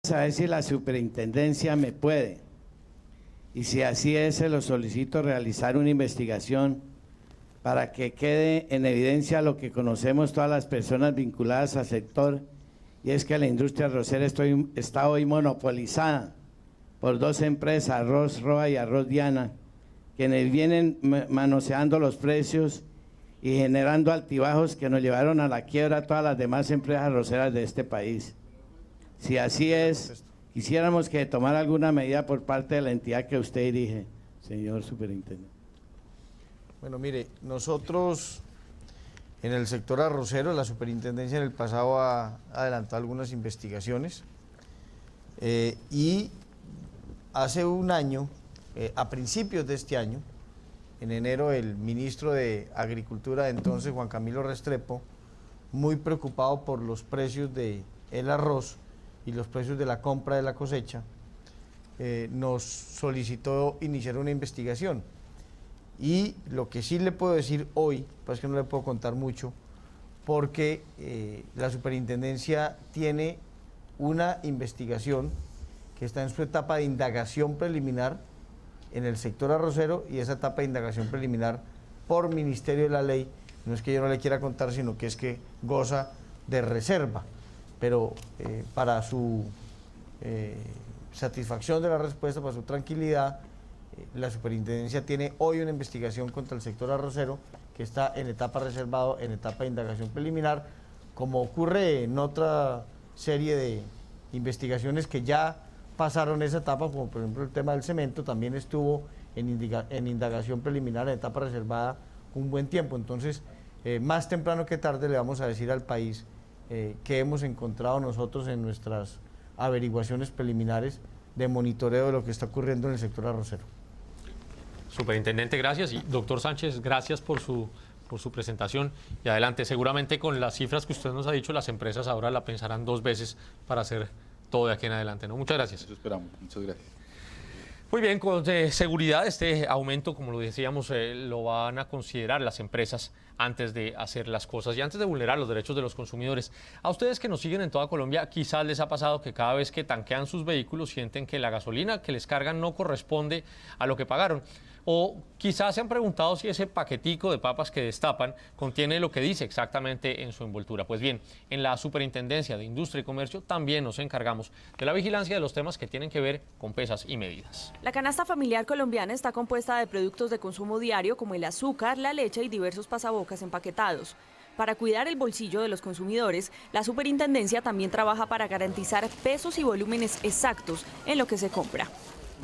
saber si la superintendencia me puede, y si así es, se lo solicito realizar una investigación para que quede en evidencia lo que conocemos todas las personas vinculadas al sector, y es que la industria arrocera está hoy monopolizada por dos empresas, Arroz Roa y Arroz Diana, quienes vienen manoseando los precios y generando altibajos que nos llevaron a la quiebra a todas las demás empresas arroceras de este país. Si así es, quisiéramos que tomara alguna medida por parte de la entidad que usted dirige, señor superintendente. Bueno, mire, nosotros en el sector arrocero, la superintendencia en el pasado ha adelantado algunas investigaciones y hace un año, a principios de este año, en enero, el ministro de Agricultura de entonces, Juan Camilo Restrepo, muy preocupado por los precios del arroz y los precios de la compra de la cosecha, nos solicitó iniciar una investigación. Y lo que sí le puedo decir hoy, pues que no le puedo contar mucho, porque la superintendencia tiene una investigación que está en su etapa de indagación preliminar en el sector arrocero, y esa etapa de indagación preliminar por Ministerio de la Ley, no es que yo no le quiera contar, sino que es que goza de reserva, pero para su satisfacción de la respuesta, para su tranquilidad, la superintendencia tiene hoy una investigación contra el sector arrocero que está en etapa reservado, en etapa de indagación preliminar, como ocurre en otra serie de investigaciones que ya pasaron esa etapa, como por ejemplo el tema del cemento, también estuvo en indagación preliminar, en etapa reservada, un buen tiempo. Entonces, más temprano que tarde le vamos a decir al país que hemos encontrado nosotros en nuestras averiguaciones preliminares de monitoreo de lo que está ocurriendo en el sector arrocero. Superintendente, gracias. Y doctor Sánchez, gracias por su presentación. Y adelante, seguramente con las cifras que usted nos ha dicho, las empresas ahora la pensarán dos veces para hacer todo de aquí en adelante, ¿no? Muchas gracias. Eso esperamos. Muchas gracias. Muy bien, con seguridad este aumento, como lo decíamos, lo van a considerar las empresas antes de hacer las cosas y antes de vulnerar los derechos de los consumidores. A ustedes que nos siguen en toda Colombia, quizás les ha pasado que cada vez que tanquean sus vehículos sienten que la gasolina que les cargan no corresponde a lo que pagaron. O quizás se han preguntado si ese paquetico de papas que destapan contiene lo que dice exactamente en su envoltura. Pues bien, en la Superintendencia de Industria y Comercio también nos encargamos de la vigilancia de los temas que tienen que ver con pesas y medidas. La canasta familiar colombiana está compuesta de productos de consumo diario como el azúcar, la leche y diversos pasabocas empaquetados. Para cuidar el bolsillo de los consumidores, la superintendencia también trabaja para garantizar pesos y volúmenes exactos en lo que se compra.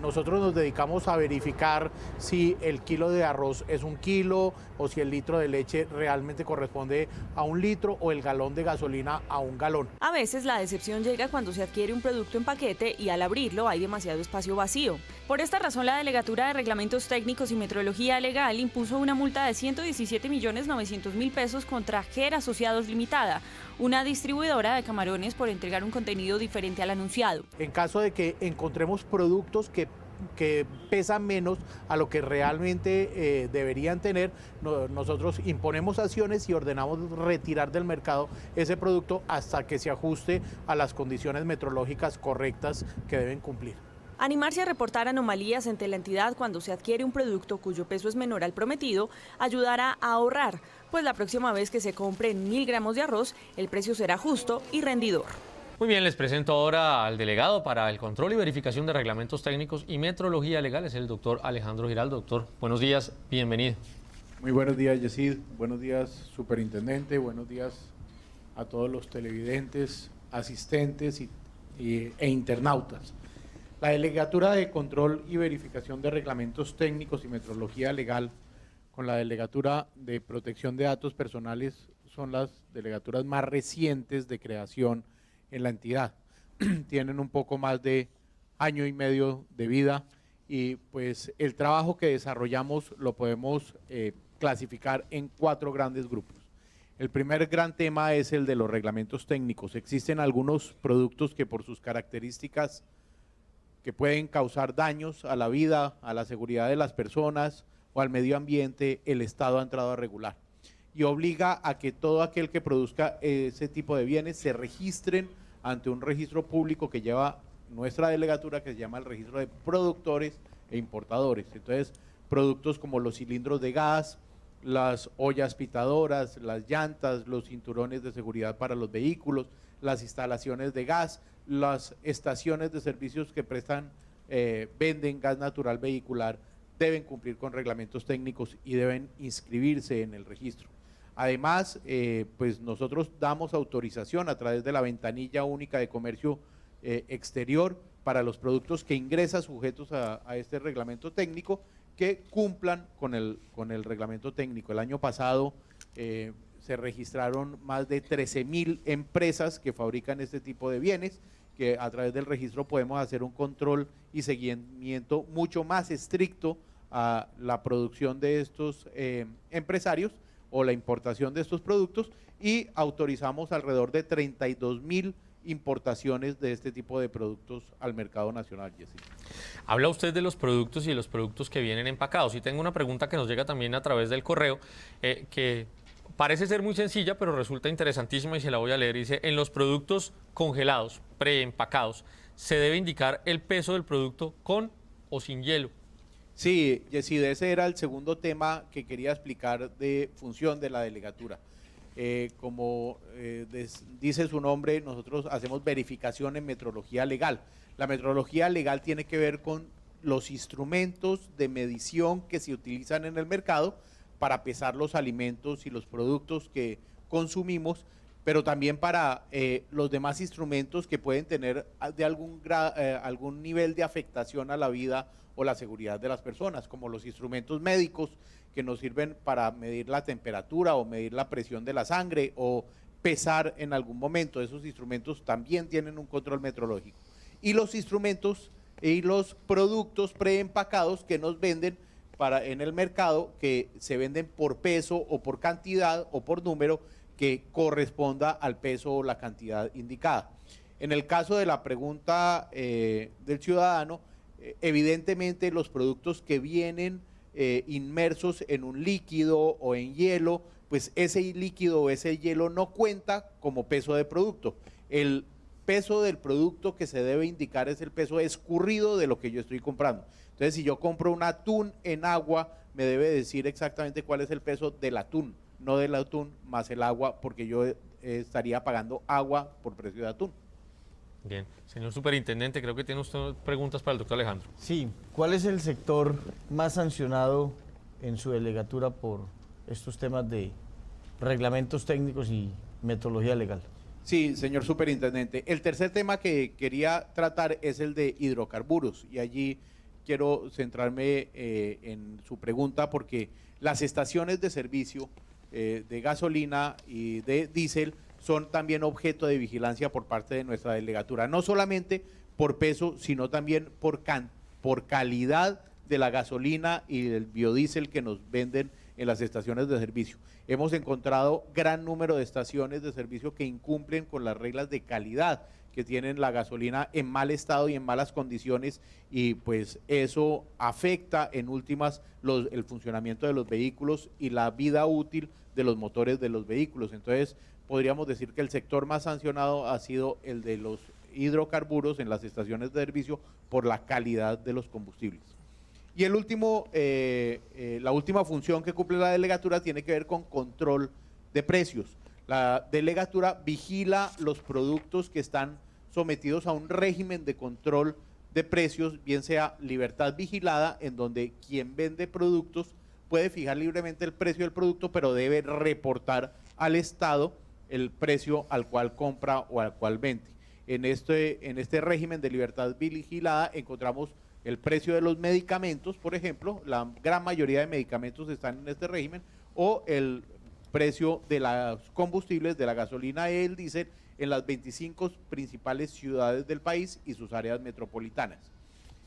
Nosotros nos dedicamos a verificar si el kilo de arroz es un kilo o si el litro de leche realmente corresponde a un litro o el galón de gasolina a un galón. A veces la decepción llega cuando se adquiere un producto en paquete y al abrirlo hay demasiado espacio vacío. Por esta razón, la Delegatura de Reglamentos Técnicos y Metrología Legal impuso una multa de 117.900.000 pesos contra GER Asociados Limitada, una distribuidora de camarones, por entregar un contenido diferente al anunciado. En caso de que encontremos productos que pesan menos a lo que realmente deberían tener, nosotros imponemos sanciones y ordenamos retirar del mercado ese producto hasta que se ajuste a las condiciones metrológicas correctas que deben cumplir. Animarse a reportar anomalías ante la entidad cuando se adquiere un producto cuyo peso es menor al prometido ayudará a ahorrar, pues la próxima vez que se compren 1000 gramos de arroz, el precio será justo y rendidor. Muy bien, les presento ahora al delegado para el control y verificación de reglamentos técnicos y metrología legal, es el doctor Alejandro Giraldo. Doctor, buenos días, bienvenido. Muy buenos días, Yesid. Buenos días, superintendente. Buenos días a todos los televidentes, asistentes e internautas. La Delegatura de Control y Verificación de Reglamentos Técnicos y Metrología Legal con la Delegatura de Protección de Datos Personales son las delegaturas más recientes de creación en la entidad. Tienen un poco más de año y medio de vida y pues el trabajo que desarrollamos lo podemos clasificar en 4 grandes grupos. El primer gran tema es el de los reglamentos técnicos. Existen algunos productos que por sus características que pueden causar daños a la vida, a la seguridad de las personas o al medio ambiente, el Estado ha entrado a regular y obliga a que todo aquel que produzca ese tipo de bienes se registren ante un registro público que lleva nuestra delegatura, que se llama el registro de productores e importadores. Entonces, productos como los cilindros de gas, las ollas pitadoras, las llantas, los cinturones de seguridad para los vehículos, las instalaciones de gas, las estaciones de servicios que venden gas natural vehicular, deben cumplir con reglamentos técnicos y deben inscribirse en el registro. Además, pues nosotros damos autorización a través de la ventanilla única de comercio exterior para los productos que ingresan sujetos a este reglamento técnico, que cumplan con el reglamento técnico. El año pasado se registraron más de 13.000 empresas que fabrican este tipo de bienes, que a través del registro podemos hacer un control y seguimiento mucho más estricto a la producción de estos empresarios o la importación de estos productos, y autorizamos alrededor de 32.000 importaciones de este tipo de productos al mercado nacional. Jessy. Habla usted de los productos y de los productos que vienen empacados, y tengo una pregunta que nos llega también a través del correo, que parece ser muy sencilla, pero resulta interesantísima y se la voy a leer. Dice: en los productos congelados, preempacados, ¿se debe indicar el peso del producto con o sin hielo? Sí, Jessy, ese era el segundo tema que quería explicar de función de la delegatura. Como dice su nombre, nosotros hacemos verificación en metrología legal. La metrología legal tiene que ver con los instrumentos de medición que se utilizan en el mercado para pesar los alimentos y los productos que consumimos, pero también para los demás instrumentos que pueden tener de algún nivel de afectación a la vida o la seguridad de las personas, como los instrumentos médicos que nos sirven para medir la temperatura o medir la presión de la sangre o pesar en algún momento. Esos instrumentos también tienen un control metrológico. Y los instrumentos y los productos preempacados que nos venden en el mercado, que se venden por peso o por cantidad o por número que corresponda al peso o la cantidad indicada. En el caso de la pregunta del ciudadano, evidentemente los productos que vienen inmersos en un líquido o en hielo, pues ese líquido o ese hielo no cuenta como peso de producto. El peso del producto que se debe indicar es el peso escurrido de lo que yo estoy comprando. Entonces, si yo compro un atún en agua, me debe decir exactamente cuál es el peso del atún, no del atún más el agua, porque yo estaría pagando agua por precio de atún. Bien, señor superintendente, creo que tiene usted preguntas para el doctor Alejandro. Sí, ¿cuál es el sector más sancionado en su delegatura por estos temas de reglamentos técnicos y metodología legal? Sí, señor superintendente. El tercer tema que quería tratar es el de hidrocarburos, y allí quiero centrarme en su pregunta, porque las estaciones de servicio de gasolina y de diésel son también objeto de vigilancia por parte de nuestra delegatura, no solamente por peso, sino también por calidad de la gasolina y del biodiesel que nos venden en las estaciones de servicio. Hemos encontrado gran número de estaciones de servicio que incumplen con las reglas de calidad, que tienen la gasolina en mal estado y en malas condiciones, y pues eso afecta en últimas el funcionamiento de los vehículos y la vida útil de los motores de los vehículos. Entonces, podríamos decir que el sector más sancionado ha sido el de los hidrocarburos en las estaciones de servicio por la calidad de los combustibles. Y el último, la última función que cumple la delegatura tiene que ver con control de precios. La delegatura vigila los productos que están sometidos a un régimen de control de precios, bien sea libertad vigilada, en donde quien vende productos puede fijar libremente el precio del producto, pero debe reportar al Estado el precio al cual compra o al cual vende. En este régimen de libertad vigilada encontramos el precio de los medicamentos, por ejemplo, la gran mayoría de medicamentos están en este régimen, o el precio de los combustibles, de la gasolina y el diésel en las 25 principales ciudades del país y sus áreas metropolitanas.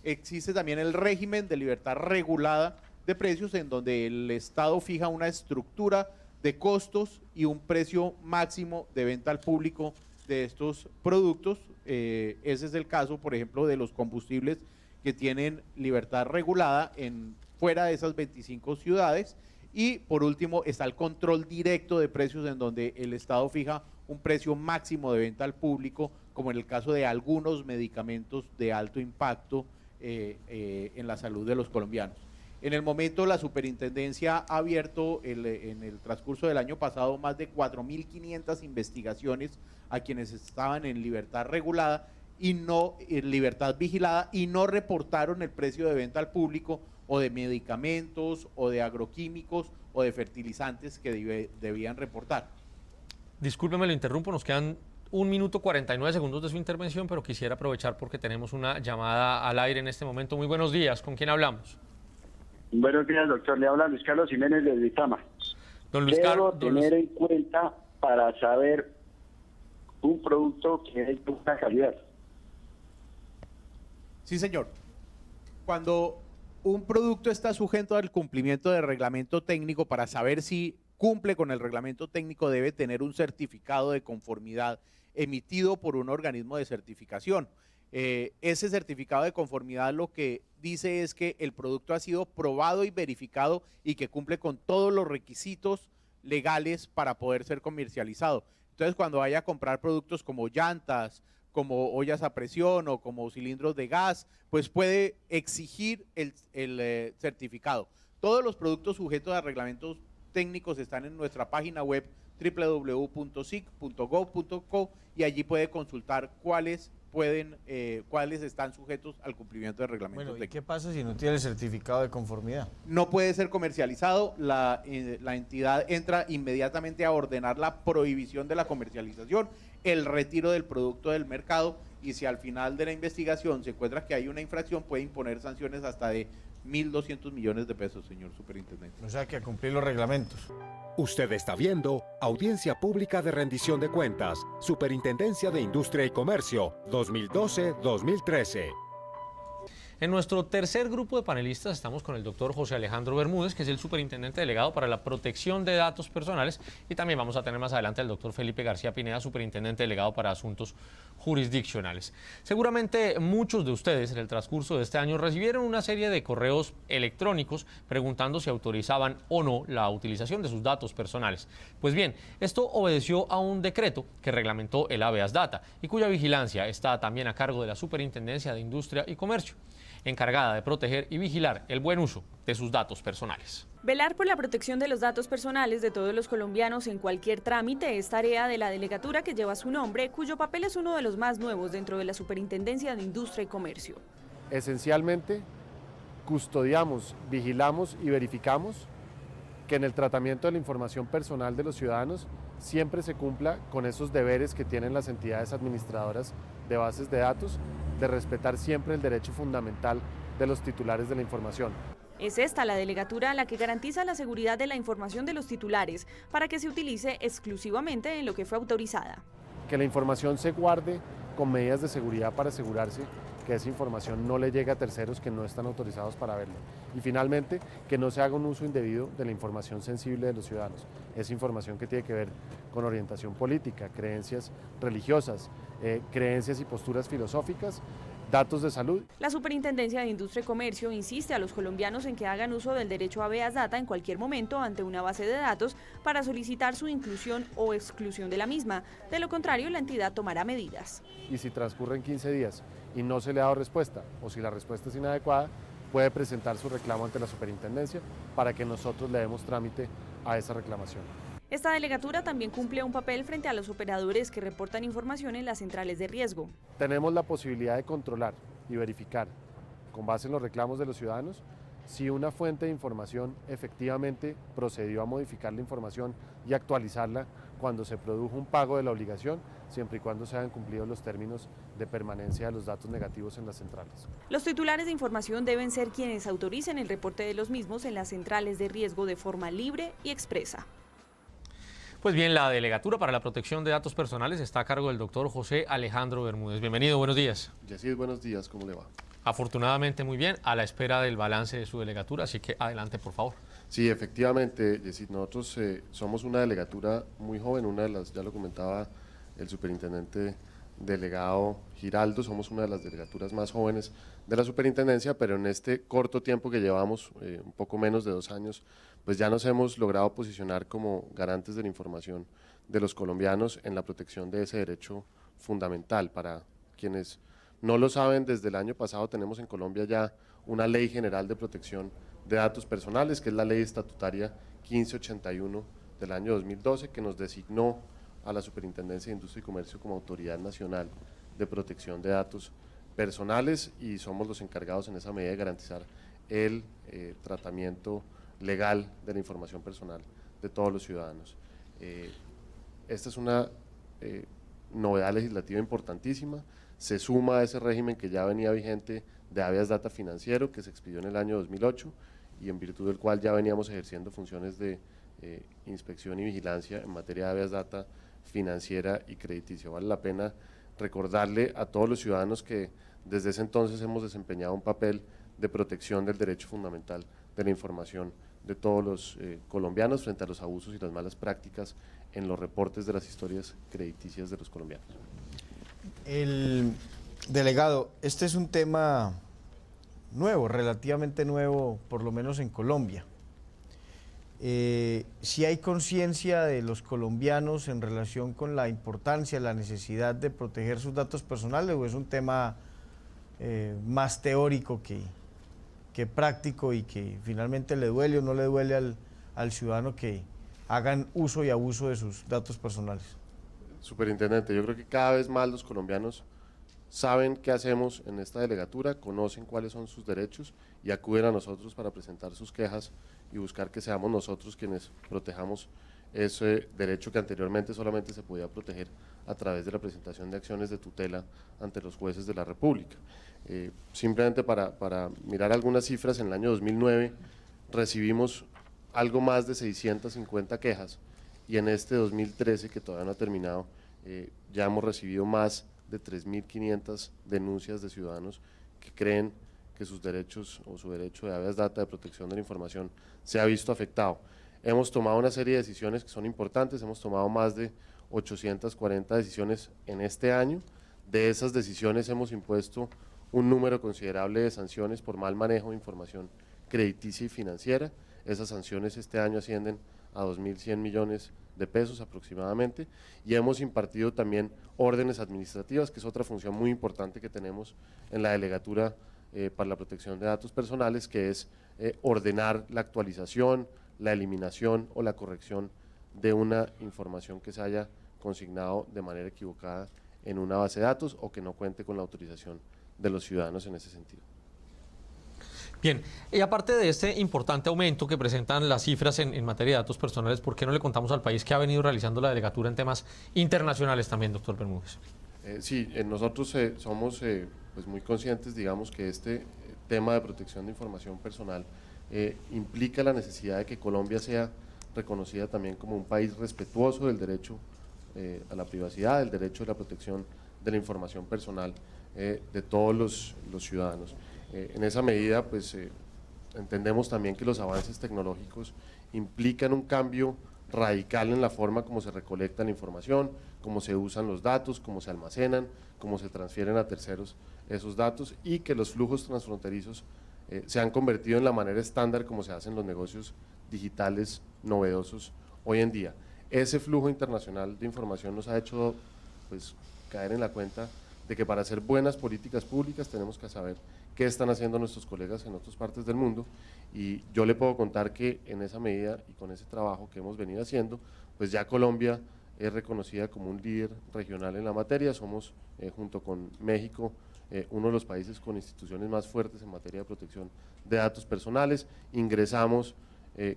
Existe también el régimen de libertad regulada de precios, en donde el Estado fija una estructura de costos y un precio máximo de venta al público de estos productos. Ese es el caso, por ejemplo, de los combustibles que tienen libertad regulada fuera de esas 25 ciudades. Y por último está el control directo de precios, en donde el Estado fija un precio máximo de venta al público como en el caso de algunos medicamentos de alto impacto en la salud de los colombianos. En el momento la superintendencia ha abierto en el transcurso del año pasado más de 4.500 investigaciones a quienes estaban en libertad regulada y no en libertad vigilada y no reportaron el precio de venta al público o de medicamentos o de agroquímicos o de fertilizantes que debían reportar. Discúlpeme, lo interrumpo, nos quedan 1 minuto 49 segundos de su intervención, pero quisiera aprovechar porque tenemos una llamada al aire en este momento. Muy buenos días, ¿con quién hablamos? Buenos días, doctor. Le habla Luis Carlos Jiménez de Vitama. Don Luis ¿Qué debo Carlos, tener en cuenta para saber un producto que es de buena calidad? Sí, señor. Cuando un producto está sujeto al cumplimiento del reglamento técnico, para saber si cumple con el reglamento técnico debe tener un certificado de conformidad emitido por un organismo de certificación. Ese certificado de conformidad lo que dice es que el producto ha sido probado y verificado y que cumple con todos los requisitos legales para poder ser comercializado. Entonces, cuando vaya a comprar productos como llantas, como ollas a presión o como cilindros de gas, pues puede exigir el certificado. Todos los productos sujetos a reglamentos técnicos están en nuestra página web www.sic.gov.co y allí puede consultar cuáles están sujetos al cumplimiento del reglamento técnico. ¿Y qué pasa si no tiene el certificado de conformidad? No puede ser comercializado, la entidad entra inmediatamente a ordenar la prohibición de la comercialización, el retiro del producto del mercado y si al final de la investigación se encuentra que hay una infracción puede imponer sanciones hasta de 1.200 millones de pesos, señor superintendente. O sea que a cumplir los reglamentos. Usted está viendo Audiencia Pública de Rendición de Cuentas, Superintendencia de Industria y Comercio, 2012-2013. En nuestro tercer grupo de panelistas estamos con el doctor José Alejandro Bermúdez, que es el superintendente delegado para la protección de datos personales, y también vamos a tener más adelante al doctor Felipe García Pineda, superintendente delegado para asuntos jurisdiccionales. Seguramente muchos de ustedes en el transcurso de este año recibieron una serie de correos electrónicos preguntando si autorizaban o no la utilización de sus datos personales. Pues bien, esto obedeció a un decreto que reglamentó el habeas data y cuya vigilancia está también a cargo de la Superintendencia de Industria y Comercio, encargada de proteger y vigilar el buen uso de sus datos personales. Velar por la protección de los datos personales de todos los colombianos en cualquier trámite es tarea de la delegatura que lleva su nombre, cuyo papel es uno de los más nuevos dentro de la Superintendencia de Industria y Comercio. Esencialmente, custodiamos, vigilamos y verificamos que en el tratamiento de la información personal de los ciudadanos siempre se cumpla con esos deberes que tienen las entidades administradoras de bases de datos, de respetar siempre el derecho fundamental de los titulares de la información. Es esta la delegatura la que garantiza la seguridad de la información de los titulares para que se utilice exclusivamente en lo que fue autorizada. Que la información se guarde con medidas de seguridad para asegurarse que esa información no le llegue a terceros que no están autorizados para verlo. Y finalmente, que no se haga un uso indebido de la información sensible de los ciudadanos. Esa información que tiene que ver con orientación política, creencias religiosas, creencias y posturas filosóficas, datos de salud. La Superintendencia de Industria y Comercio insiste a los colombianos en que hagan uso del derecho a habeas data en cualquier momento ante una base de datos para solicitar su inclusión o exclusión de la misma. De lo contrario, la entidad tomará medidas. Y si transcurren 15 días y no se le ha dado respuesta, o si la respuesta es inadecuada, puede presentar su reclamo ante la Superintendencia para que nosotros le demos trámite a esa reclamación. Esta delegatura también cumple un papel frente a los operadores que reportan información en las centrales de riesgo. Tenemos la posibilidad de controlar y verificar, con base en los reclamos de los ciudadanos, si una fuente de información efectivamente procedió a modificar la información y actualizarla cuando se produjo un pago de la obligación, siempre y cuando se hayan cumplido los términos de permanencia de los datos negativos en las centrales. Los titulares de información deben ser quienes autoricen el reporte de los mismos en las centrales de riesgo de forma libre y expresa. Pues bien, la Delegatura para la Protección de Datos Personales está a cargo del doctor José Alejandro Bermúdez. Bienvenido, buenos días. Yesid, buenos días, ¿cómo le va? Afortunadamente muy bien, a la espera del balance de su delegatura, así que adelante, por favor. Sí, efectivamente, Yesid, nosotros somos una delegatura muy joven, una de las, ya lo comentaba el superintendente delegado Giraldo, somos una de las delegaturas más jóvenes de la superintendencia, pero en este corto tiempo que llevamos, un poco menos de 2 años, pues ya nos hemos logrado posicionar como garantes de la información de los colombianos en la protección de ese derecho fundamental. Para quienes no lo saben, desde el año pasado tenemos en Colombia ya una Ley General de Protección de Datos Personales, que es la Ley Estatutaria 1581 del año 2012, que nos designó a la Superintendencia de Industria y Comercio como Autoridad Nacional de Protección de Datos Personales, y somos los encargados en esa medida de garantizar el tratamiento legal de la información personal de todos los ciudadanos. Esta es una novedad legislativa importantísima, se suma a ese régimen que ya venía vigente de habeas data financiero, que se expidió en el año 2008 y en virtud del cual ya veníamos ejerciendo funciones de inspección y vigilancia en materia de habeas data financiera y crediticia. Vale la pena recordarle a todos los ciudadanos que desde ese entonces hemos desempeñado un papel de protección del derecho fundamental de la información de todos los colombianos frente a los abusos y las malas prácticas en los reportes de las historias crediticias de los colombianos. El delegado, este es un tema nuevo, relativamente nuevo, por lo menos en Colombia. Si hay conciencia de los colombianos en relación con la importancia, la necesidad de proteger sus datos personales, o es un tema más teórico que práctico y que finalmente le duele o no le duele al ciudadano que hagan uso y abuso de sus datos personales? Superintendente, yo creo que cada vez más los colombianos saben qué hacemos en esta delegatura, conocen cuáles son sus derechos y acuden a nosotros para presentar sus quejas y buscar que seamos nosotros quienes protejamos ese derecho que anteriormente solamente se podía proteger a través de la presentación de acciones de tutela ante los jueces de la República. Simplemente para mirar algunas cifras, en el año 2009 recibimos algo más de 650 quejas y en este 2013, que todavía no ha terminado, ya hemos recibido más de 3.500 denuncias de ciudadanos que creen que sus derechos o su derecho de habeas data de protección de la información se ha visto afectado. Hemos tomado una serie de decisiones que son importantes, hemos tomado más de 840 decisiones en este año. De esas decisiones hemos impuesto un número considerable de sanciones por mal manejo de información crediticia y financiera. Esas sanciones este año ascienden a 2.100 millones de pesos aproximadamente, y hemos impartido también órdenes administrativas, que es otra función muy importante que tenemos en la Delegatura para la Protección de Datos Personales, que es ordenar la actualización, la eliminación o la corrección de una información que se haya consignado de manera equivocada en una base de datos o que no cuente con la autorización de los ciudadanos en ese sentido. Bien, y aparte de este importante aumento que presentan las cifras en materia de datos personales, ¿por qué no le contamos al país qué ha venido realizando la delegatura en temas internacionales también, doctor Bermúdez? Sí, nosotros somos pues muy conscientes, digamos, que este tema de protección de información personal implica la necesidad de que Colombia sea reconocida también como un país respetuoso del derecho a la privacidad, del derecho a la protección de la información personal de todos los ciudadanos. En esa medida, pues entendemos también que los avances tecnológicos implican un cambio radical en la forma como se recolecta la información, cómo se usan los datos, cómo se almacenan, cómo se transfieren a terceros esos datos, y que los flujos transfronterizos se han convertido en la manera estándar como se hacen los negocios digitales novedosos hoy en día. Ese flujo internacional de información nos ha hecho pues caer en la cuenta de que para hacer buenas políticas públicas tenemos que saber qué están haciendo nuestros colegas en otras partes del mundo, y yo le puedo contar que en esa medida y con ese trabajo que hemos venido haciendo, pues ya Colombia es reconocida como un líder regional en la materia. Somos, junto con México, uno de los países con instituciones más fuertes en materia de protección de datos personales. Ingresamos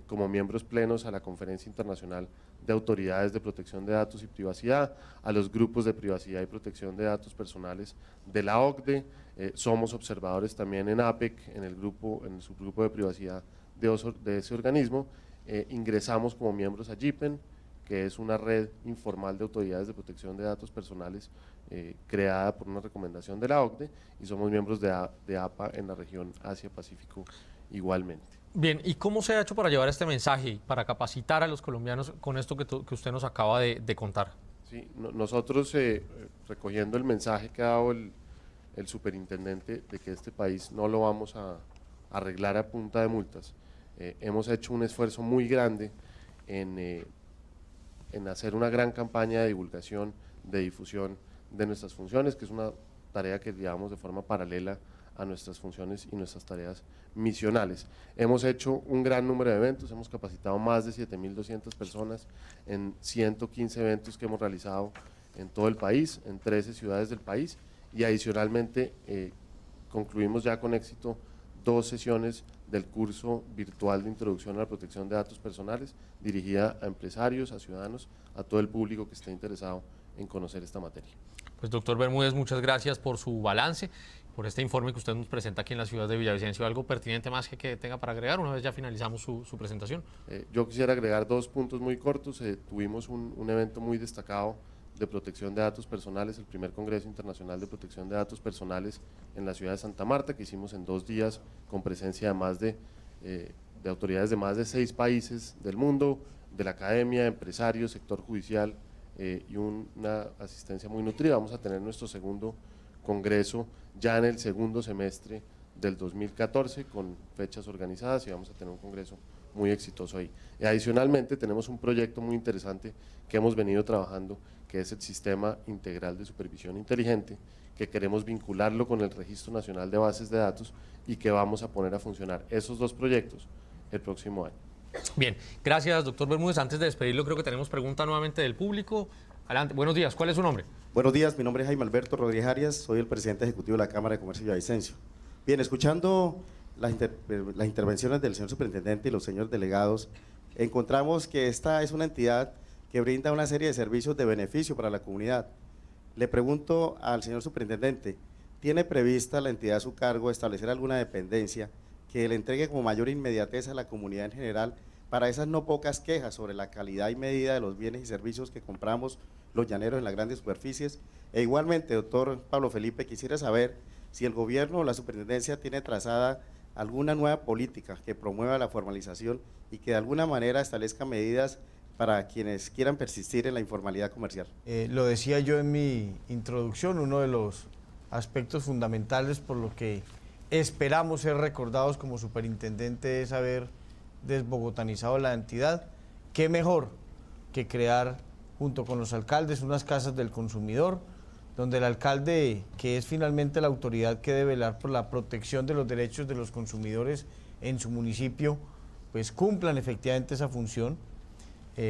como miembros plenos a la Conferencia Internacional de Autoridades de Protección de Datos y Privacidad, a los grupos de privacidad y protección de datos personales de la OCDE, somos observadores también en APEC, en el subgrupo de privacidad de ese organismo, ingresamos como miembros a GIPEN, que es una red informal de autoridades de protección de datos personales creada por una recomendación de la OCDE, y somos miembros de APA en la región Asia-Pacífico igualmente. Bien, ¿y cómo se ha hecho para llevar este mensaje, para capacitar a los colombianos con esto que usted nos acaba de contar? Sí, nosotros recogiendo el mensaje que ha dado el superintendente de que este país no lo vamos a arreglar a punta de multas, hemos hecho un esfuerzo muy grande en hacer una gran campaña de divulgación, de difusión de nuestras funciones, que es una tarea que llevamos de forma paralela a nuestras funciones y nuestras tareas misionales. Hemos hecho un gran número de eventos, hemos capacitado más de 7.200 personas en 115 eventos que hemos realizado en todo el país, en 13 ciudades del país, y adicionalmente concluimos ya con éxito 2 sesiones del curso virtual de introducción a la protección de datos personales, dirigida a empresarios, a ciudadanos, a todo el público que esté interesado en conocer esta materia. Pues doctor Bermúdez, muchas gracias por su balance, por este informe que usted nos presenta aquí en la ciudad de Villavicencio. ¿Algo pertinente más que tenga para agregar una vez ya finalizamos su presentación? Yo quisiera agregar 2 puntos muy cortos. Tuvimos un evento muy destacado de protección de datos personales, el primer Congreso Internacional de Protección de Datos Personales en la ciudad de Santa Marta, que hicimos en 2 días con presencia de autoridades de más de 6 países del mundo, de la academia, empresarios, sector judicial y una asistencia muy nutrida. Vamos a tener nuestro segundo congreso ya en el segundo semestre del 2014 con fechas organizadas y vamos a tener un congreso muy exitoso ahí. Y adicionalmente tenemos un proyecto muy interesante que hemos venido trabajando, que es el Sistema Integral de Supervisión Inteligente, que queremos vincularlo con el Registro Nacional de Bases de Datos y que vamos a poner a funcionar esos 2 proyectos el próximo año. Bien, gracias doctor Bermúdez. Antes de despedirlo, creo que tenemos pregunta nuevamente del público. Adelante, buenos días, ¿cuál es su nombre? Buenos días, mi nombre es Jaime Alberto Rodríguez Arias, soy el presidente ejecutivo de la Cámara de Comercio de Villavicencio. Bien, escuchando las intervenciones del señor superintendente y los señores delegados, encontramos que esta es una entidad que brinda una serie de servicios de beneficio para la comunidad. Le pregunto al señor superintendente, ¿tiene prevista la entidad a su cargo establecer alguna dependencia que le entregue como mayor inmediatez a la comunidad en general para esas no pocas quejas sobre la calidad y medida de los bienes y servicios que compramos los llaneros en las grandes superficies? E igualmente, doctor Pablo Felipe, quisiera saber si el gobierno o la superintendencia tiene trazada alguna nueva política que promueva la formalización y que de alguna manera establezca medidas para quienes quieran persistir en la informalidad comercial. Lo decía yo en mi introducción, uno de los aspectos fundamentales por lo que esperamos ser recordados como superintendente es haber desbogotanizado la entidad. ¿Qué mejor que crear junto con los alcaldes unas casas del consumidor, donde el alcalde, que es finalmente la autoridad que debe velar por la protección de los derechos de los consumidores en su municipio, pues cumplan efectivamente esa función,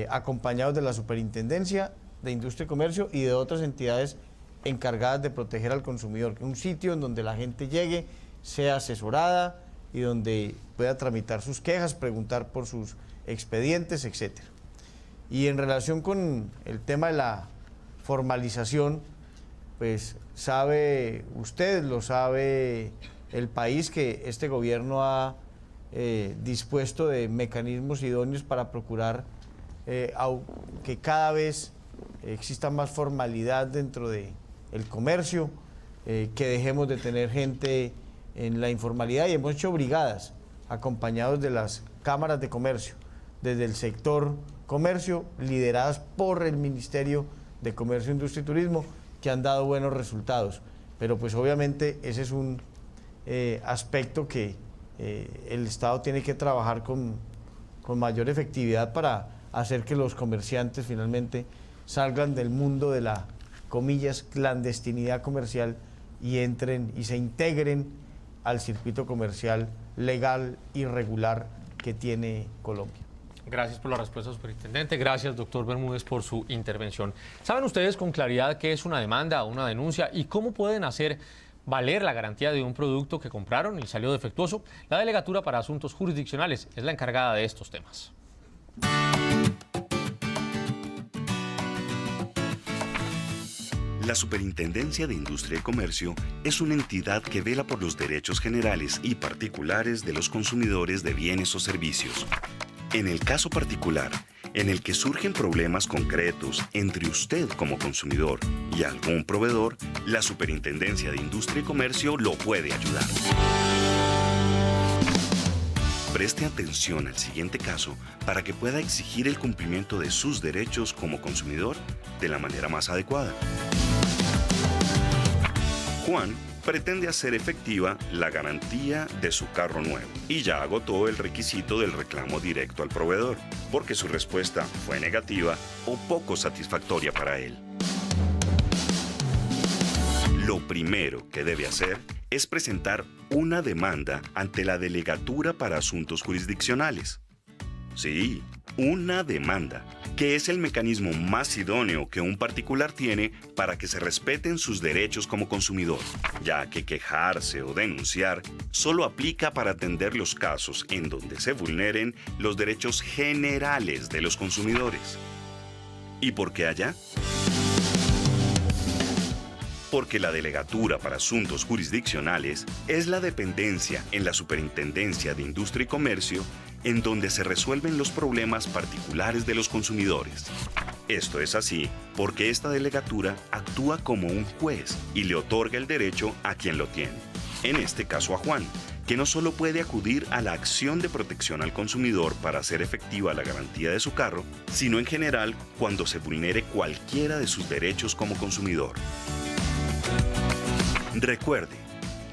acompañados de la Superintendencia de Industria y Comercio y de otras entidades encargadas de proteger al consumidor, un sitio en donde la gente llegue, sea asesorada y donde pueda tramitar sus quejas, preguntar por sus expedientes, etcétera. Y en relación con el tema de la formalización, pues sabe usted, lo sabe el país, que este gobierno ha dispuesto de mecanismos idóneos para procurar que cada vez exista más formalidad dentro del comercio, que dejemos de tener gente en la informalidad, y hemos hecho brigadas acompañados de las cámaras de comercio, desde el sector comercio, lideradas por el Ministerio de Comercio, Industria y Turismo, que han dado buenos resultados. Pero pues obviamente ese es un aspecto que el Estado tiene que trabajar con mayor efectividad para hacer que los comerciantes finalmente salgan del mundo de la, comillas, clandestinidad comercial y entren y se integren al circuito comercial legal y regular que tiene Colombia. Gracias por la respuesta, superintendente. Gracias, doctor Bermúdez, por su intervención. ¿Saben ustedes con claridad qué es una demanda o una denuncia y cómo pueden hacer valer la garantía de un producto que compraron y salió defectuoso? La Delegatura para Asuntos Jurisdiccionales es la encargada de estos temas. La Superintendencia de Industria y Comercio es una entidad que vela por los derechos generales y particulares de los consumidores de bienes o servicios. En el caso particular, en el que surgen problemas concretos entre usted como consumidor y algún proveedor, la Superintendencia de Industria y Comercio lo puede ayudar. Preste atención al siguiente caso para que pueda exigir el cumplimiento de sus derechos como consumidor de la manera más adecuada. Juan pretende hacer efectiva la garantía de su carro nuevo y ya agotó el requisito del reclamo directo al proveedor, porque su respuesta fue negativa o poco satisfactoria para él. Lo primero que debe hacer es presentar una demanda ante la Delegatura para Asuntos Jurisdiccionales. Sí, una demanda, que es el mecanismo más idóneo que un particular tiene para que se respeten sus derechos como consumidor, ya que quejarse o denunciar solo aplica para atender los casos en donde se vulneren los derechos generales de los consumidores. ¿Y por qué allá? Porque la Delegatura para Asuntos Jurisdiccionales es la dependencia en la Superintendencia de Industria y Comercio en donde se resuelven los problemas particulares de los consumidores. Esto es así porque esta delegatura actúa como un juez y le otorga el derecho a quien lo tiene. En este caso a Juan, que no solo puede acudir a la acción de protección al consumidor para hacer efectiva la garantía de su carro, sino en general cuando se vulnere cualquiera de sus derechos como consumidor. Recuerde,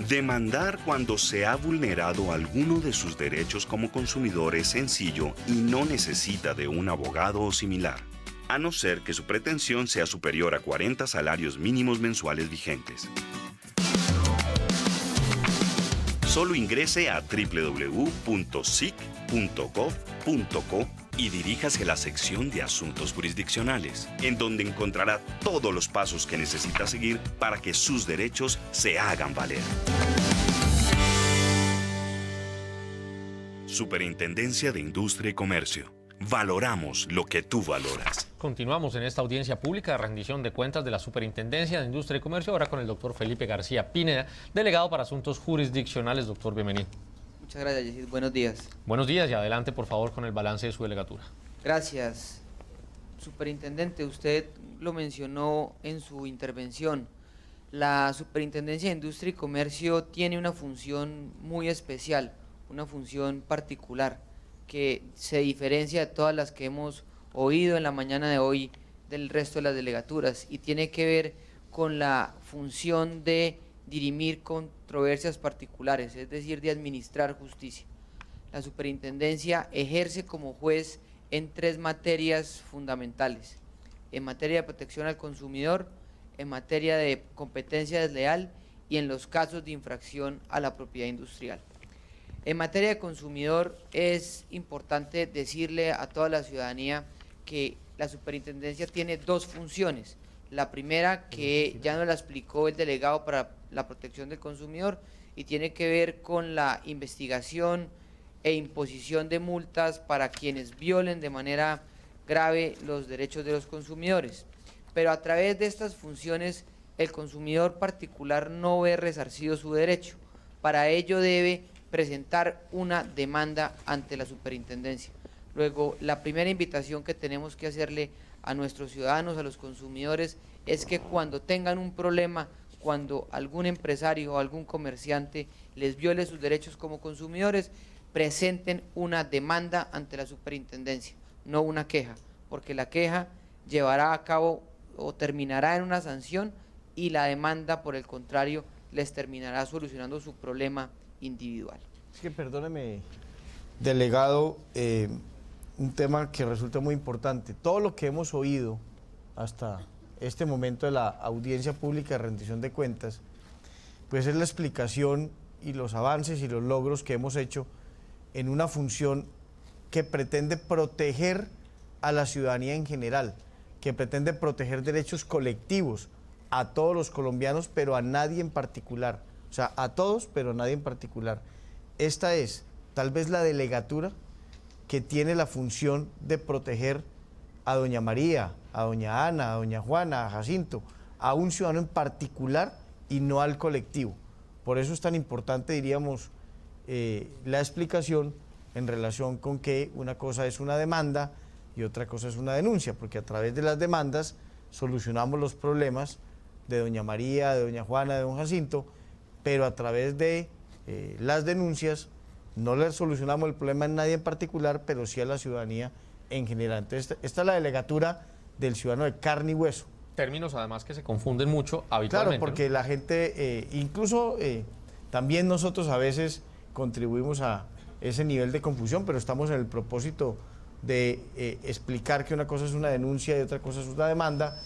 demandar cuando se ha vulnerado alguno de sus derechos como consumidor es sencillo y no necesita de un abogado o similar, a no ser que su pretensión sea superior a 40 salarios mínimos mensuales vigentes. Solo ingrese a www.sic.gov.co y diríjase a la sección de Asuntos Jurisdiccionales, en donde encontrará todos los pasos que necesita seguir para que sus derechos se hagan valer. Superintendencia de Industria y Comercio. Valoramos lo que tú valoras. Continuamos en esta audiencia pública de rendición de cuentas de la Superintendencia de Industria y Comercio, ahora con el doctor Felipe García Pineda, delegado para Asuntos Jurisdiccionales. Doctor, bienvenido. Muchas gracias, Yesid. Buenos días. Buenos días y adelante, por favor, con el balance de su delegatura. Gracias. Superintendente, usted lo mencionó en su intervención. La Superintendencia de Industria y Comercio tiene una función muy especial, una función particular, que se diferencia de todas las que hemos oído en la mañana de hoy del resto de las delegaturas, y tiene que ver con la función de dirimir controversias particulares, es decir, de administrar justicia. La superintendencia ejerce como juez en 3 materias fundamentales: en materia de protección al consumidor, en materia de competencia desleal y en los casos de infracción a la propiedad industrial. En materia de consumidor, es importante decirle a toda la ciudadanía que la superintendencia tiene 2 funciones. La primera, que ya nos la explicó el delegado para la protección del consumidor, y tiene que ver con la investigación e imposición de multas para quienes violen de manera grave los derechos de los consumidores. Pero a través de estas funciones, el consumidor particular no ve resarcido su derecho. Para ello debe presentar una demanda ante la superintendencia. Luego, la primera invitación que tenemos que hacerle a nuestros ciudadanos, a los consumidores, es que cuando tengan un problema, cuando algún empresario o algún comerciante les viole sus derechos como consumidores, presenten una demanda ante la superintendencia, no una queja, porque la queja llevará a cabo o terminará en una sanción, y la demanda, por el contrario, les terminará solucionando su problema individual. Es que, perdóneme, delegado, un tema que resulta muy importante. Todo lo que hemos oído hasta este momento de la audiencia pública de rendición de cuentas, pues es la explicación y los avances y los logros que hemos hecho en una función que pretende proteger a la ciudadanía en general, que pretende proteger derechos colectivos a todos los colombianos, pero a nadie en particular. O sea, a todos, pero a nadie en particular. Esta es tal vez la delegatura que tiene la función de proteger a doña María, a doña Ana, a doña Juana, a Jacinto, a un ciudadano en particular y no al colectivo. Por eso es tan importante, diríamos, la explicación en relación con que una cosa es una demanda y otra cosa es una denuncia, porque a través de las demandas solucionamos los problemas de doña María, de doña Juana, de don Jacinto, pero a través de las denuncias no le solucionamos el problema a nadie en particular, pero sí a la ciudadanía en general. Entonces, esta es la delegatura del ciudadano de carne y hueso. Términos además que se confunden mucho habitualmente. Claro, porque, ¿no?, la gente, incluso también nosotros a veces contribuimos a ese nivel de confusión, pero estamos en el propósito de explicar que una cosa es una denuncia y otra cosa es una demanda,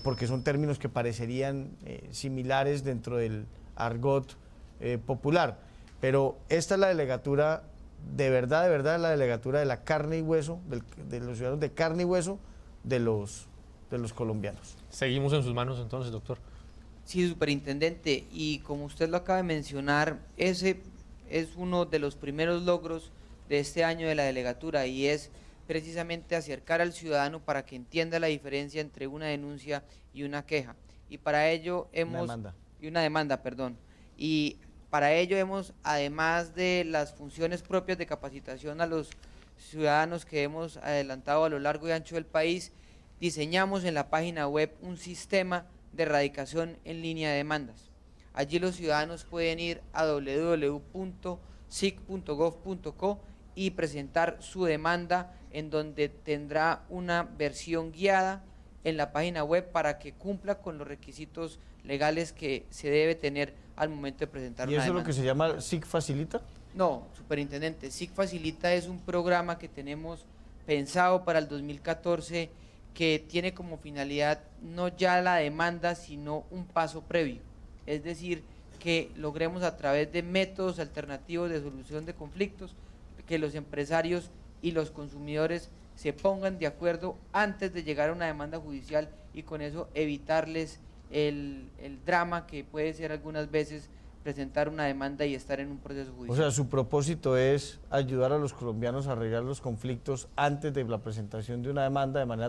porque son términos que parecerían similares dentro del argot popular. Pero esta es la delegatura, de verdad, la delegatura de la carne y hueso, de los ciudadanos de carne y hueso de los colombianos. Seguimos en sus manos entonces, doctor. Sí, superintendente, y como usted lo acaba de mencionar, ese es uno de los primeros logros de este año de la delegatura, y es precisamente acercar al ciudadano para que entienda la diferencia entre una denuncia y una queja. Y para ello una demanda, perdón. Y para ello hemos, además de las funciones propias de capacitación a los ciudadanos que hemos adelantado a lo largo y ancho del país, diseñamos en la página web un sistema de erradicación en línea de demandas. Allí los ciudadanos pueden ir a www.sic.gov.co y presentar su demanda, en donde tendrá una versión guiada en la página web para que cumpla con los requisitos legales que se debe tener al momento de presentar una demanda. ¿Y eso es lo que se llama SIC Facilita? No, superintendente, SIC Facilita es un programa que tenemos pensado para el 2014 que tiene como finalidad no ya la demanda, sino un paso previo. Es decir, que logremos a través de métodos alternativos de solución de conflictos, que los empresarios y los consumidores se pongan de acuerdo antes de llegar a una demanda judicial, y con eso evitarles el drama que puede ser algunas veces presentar una demanda y estar en un proceso judicial. O sea, su propósito es ayudar a los colombianos a arreglar los conflictos antes de la presentación de una demanda de manera